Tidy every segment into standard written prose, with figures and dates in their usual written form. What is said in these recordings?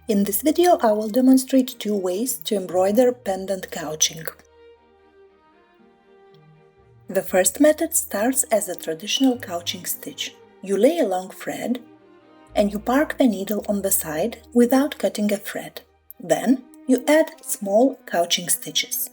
In this video I will demonstrate two ways to embroider pendant couching. The first method starts as a traditional couching stitch. You lay a long thread and you park the needle on the side without cutting a thread. Then you add small couching stitches.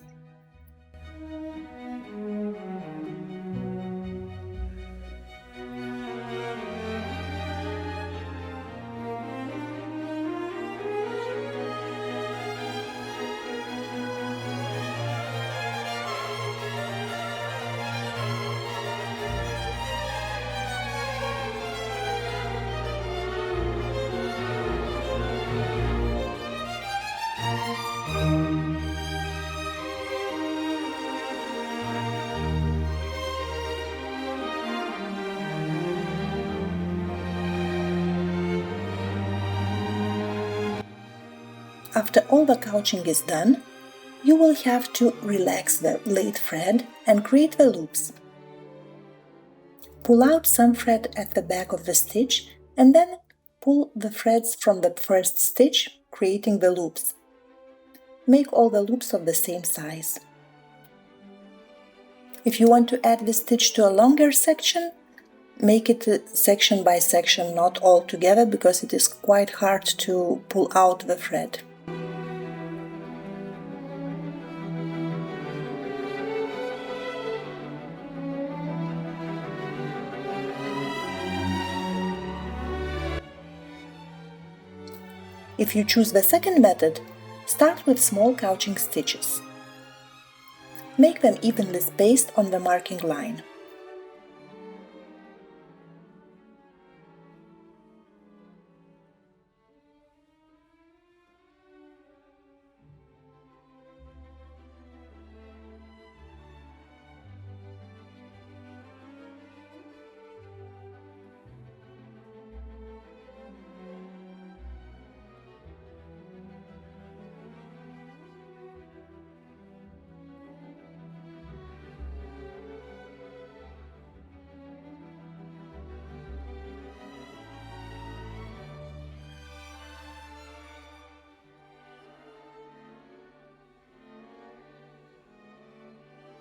After all the couching is done, you will have to relax the laid thread and create the loops. Pull out some thread at the back of the stitch and then pull the threads from the first stitch, creating the loops. Make all the loops of the same size. If you want to add the stitch to a longer section, make it section by section, not all together, because it is quite hard to pull out the thread. If you choose the second method, start with small couching stitches. Make them evenly spaced on the marking line.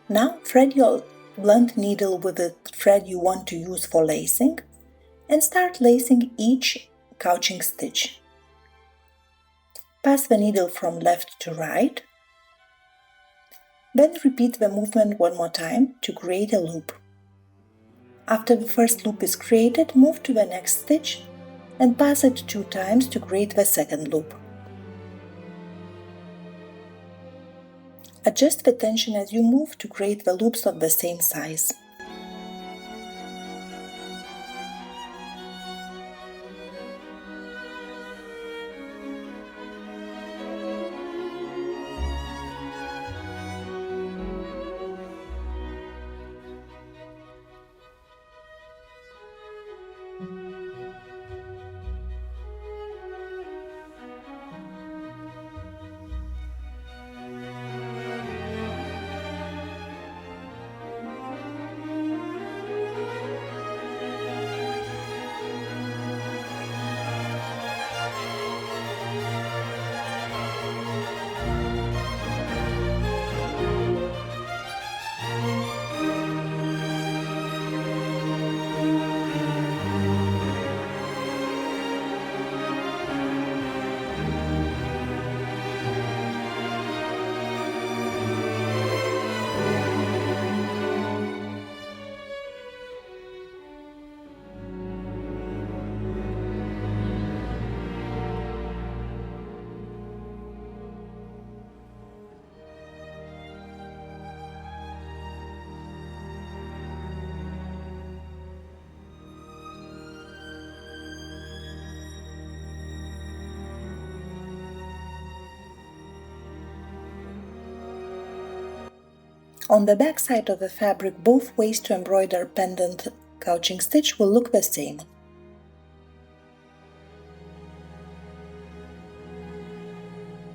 Now thread your blunt needle with the thread you want to use for lacing and start lacing each couching stitch. Pass the needle from left to right, then repeat the movement one more time to create a loop. After the first loop is created, move to the next stitch and pass it 2 times to create the second loop. Adjust the tension as you move to create the loops of the same size. On the back side of the fabric, both ways to embroider pendant couching stitch will look the same.